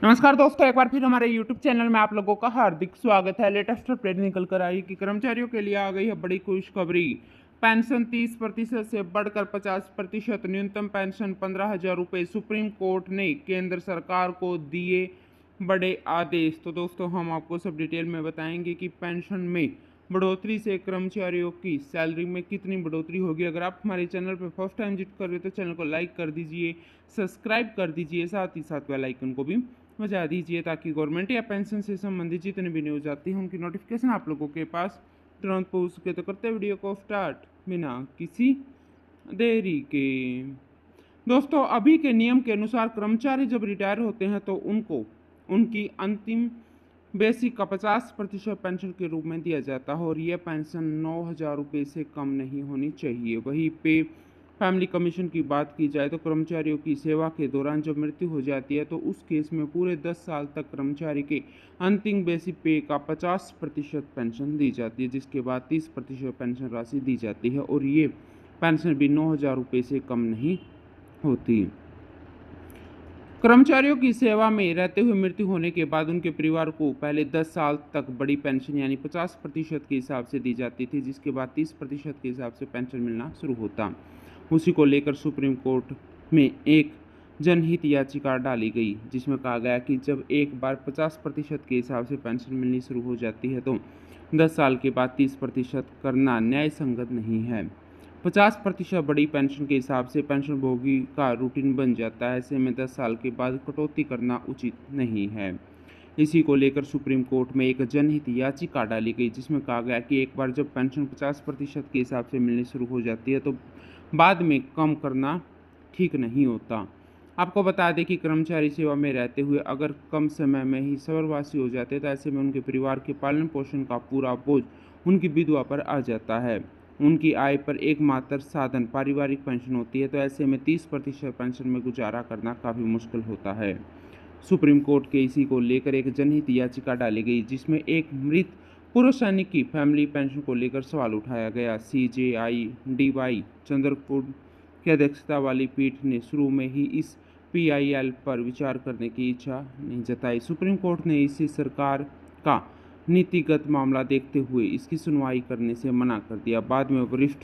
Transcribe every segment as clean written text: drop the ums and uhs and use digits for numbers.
नमस्कार दोस्तों, एक बार फिर हमारे YouTube चैनल में आप लोगों का हार्दिक स्वागत है। लेटेस्ट अपडेट निकल कर आई कि कर्मचारियों के लिए आ गई है बड़ी खुशखबरी। पेंशन 30% से बढ़कर 50%, न्यूनतम पेंशन 15,000 रुपये। सुप्रीम कोर्ट ने केंद्र सरकार को दिए बड़े आदेश। तो दोस्तों, हम आपको सब डिटेल में बताएंगे कि पेंशन में बढ़ोतरी से कर्मचारियों की सैलरी में कितनी बढ़ोतरी होगी। अगर आप हमारे चैनल पर फर्स्ट टाइम विजिट कर रहे हो तो चैनल को लाइक कर दीजिए, सब्सक्राइब कर दीजिए, साथ ही साथ बेल आइकन को भी बजा दीजिए ताकि गवर्नमेंट या पेंशन से संबंधित जितने भी न्यूज़ आती हैं उनकी नोटिफिकेशन आप लोगों के पास तुरंत पहुंच सके। तो करते वीडियो को स्टार्ट बिना किसी देरी के। दोस्तों, अभी के नियम के अनुसार कर्मचारी जब रिटायर होते हैं तो उनको उनकी अंतिम बेसिक का 50% पेंशन के रूप में दिया जाता है और यह पेंशन 9,000 रुपये से कम नहीं होनी चाहिए। वहीं पे फैमिली कमीशन की बात की जाए तो कर्मचारियों की सेवा के दौरान जब मृत्यु हो जाती है तो उस केस में पूरे 10 साल तक कर्मचारी के अंतिम बेसिक पे का 50% पेंशन दी जाती है, जिसके बाद 30% पेंशन राशि दी जाती है और ये पेंशन भी 9,000 रुपये से कम नहीं होती। कर्मचारियों की सेवा में रहते हुए मृत्यु होने के बाद उनके परिवार को पहले 10 साल तक बड़ी पेंशन यानी 50% के हिसाब से दी जाती थी, जिसके बाद 30% के हिसाब से पेंशन मिलना शुरू होता। उसी को लेकर सुप्रीम कोर्ट में एक जनहित याचिका डाली गई, जिसमें कहा गया कि जब एक बार 50% के हिसाब से पेंशन मिलनी शुरू हो जाती है तो 10 साल के बाद 30% करना न्याय संगत नहीं है। 50% बड़ी पेंशन के हिसाब से पेंशन भोगी का रूटीन बन जाता है। ऐसे में 10 साल के बाद कटौती करना उचित नहीं है। इसी को लेकर सुप्रीम कोर्ट में एक जनहित याचिका डाली गई, जिसमें कहा गया कि एक बार जब पेंशन 50% के हिसाब से मिलनी शुरू हो जाती है तो बाद में कम करना ठीक नहीं होता। आपको बता दें कि कर्मचारी सेवा में रहते हुए अगर कम समय में ही स्वर्गवासी हो जाते तो ऐसे में उनके परिवार के पालन पोषण का पूरा बोझ उनकी विधवा पर आ जाता है। उनकी आय पर एकमात्र साधन पारिवारिक पेंशन होती है, तो ऐसे में 30% पेंशन में गुजारा करना काफ़ी मुश्किल होता है। सुप्रीम कोर्ट के इसी को लेकर एक जनहित याचिका डाली गई, जिसमें एक मृत पूर्व सैनिक की फैमिली पेंशन को लेकर सवाल उठाया गया। CJI DY चंद्रचूड़ की अध्यक्षता वाली पीठ ने शुरू में ही इस PIL पर विचार करने की इच्छा नहीं जताई। सुप्रीम कोर्ट ने इसे सरकार का नीतिगत मामला देखते हुए इसकी सुनवाई करने से मना कर दिया। बाद में वरिष्ठ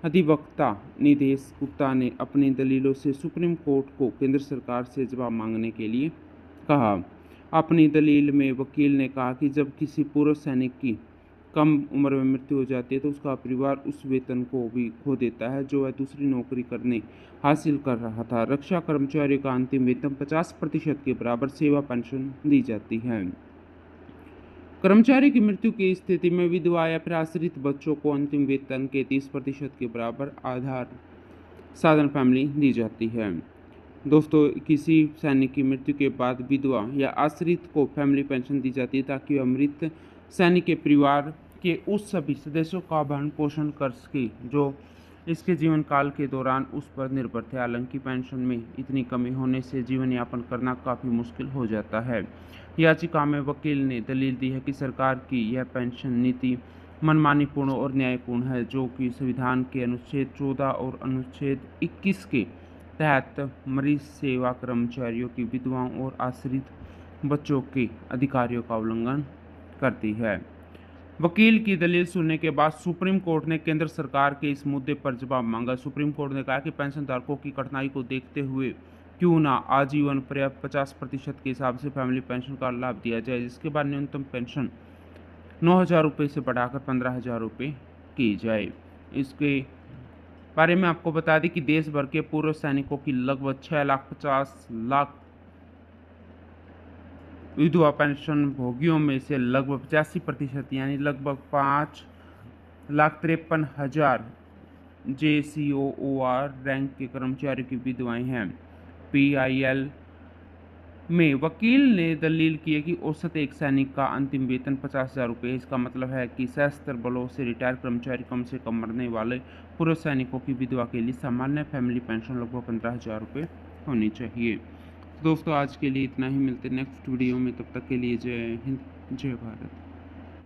अधिवक्ता निदेश गुप्ता ने अपनी दलीलों से सुप्रीम कोर्ट को केंद्र सरकार से जवाब मांगने के लिए कहा। अपनी दलील में वकील ने कहा कि जब किसी पूर्व सैनिक की कम उम्र में मृत्यु हो जाती है तो उसका परिवार उस वेतन को भी खो देता है जो वह दूसरी नौकरी करने हासिल कर रहा था। रक्षा कर्मचारियों का अंतिम वेतन 50% के बराबर सेवा पेंशन दी जाती है। कर्मचारी की मृत्यु की स्थिति में विधवा या फिर आश्रित बच्चों को अंतिम वेतन के 30% के बराबर आधार साधन फैमिली दी जाती है। दोस्तों, किसी सैनिक की मृत्यु के बाद विधवा या आश्रित को फैमिली पेंशन दी जाती है ताकि वह मृत सैनिक के परिवार के उस सभी सदस्यों का भरण पोषण कर सके जो इसके जीवन काल के दौरान उस पर निर्भर थे। हालांकि पेंशन में इतनी कमी होने से जीवन यापन करना काफ़ी मुश्किल हो जाता है। याचिका में वकील ने दलील दी है कि सरकार की यह पेंशन नीति मनमानीपूर्ण और न्यायपूर्ण है, जो कि संविधान के अनुच्छेद 14 और अनुच्छेद 21 के तहत मरीज सेवा कर्मचारियों की विधवाओं और आश्रित बच्चों के अधिकारों का उल्लंघन करती है। वकील की दलील सुनने के बाद सुप्रीम कोर्ट ने केंद्र सरकार के इस मुद्दे पर जवाब मांगा। सुप्रीम कोर्ट ने कहा कि पेंशनधारकों की कठिनाई को देखते हुए क्यों ना आजीवन पर्याप्त 50% के हिसाब से फैमिली पेंशन का लाभ दिया जाए, जिसके बाद न्यूनतम पेंशन 9,000 रुपये से बढ़ाकर 15,000 रुपये की जाए। इसके बारे में आपको बता दें कि देश भर के पूर्व सैनिकों की लगभग 6,50,00,000 विधवा पेंशन भोगियों में से लगभग 85% यानी लगभग 5,53,000 JCOOR रैंक के कर्मचारियों की विधवाएं हैं। PIL में वकील ने दलील की है कि औसत एक सैनिक का अंतिम वेतन 50,000 रुपये है। इसका मतलब है कि सशस्त्र बलों से रिटायर कर्मचारी कम से कम मरने वाले पूर्व सैनिकों की विधवा के लिए सामान्य फैमिली पेंशन लगभग 15,000 रुपये होनी चाहिए। दोस्तों, आज के लिए इतना ही। मिलते नेक्स्ट वीडियो में, तब तक के लिए जय हिंद, जय भारत।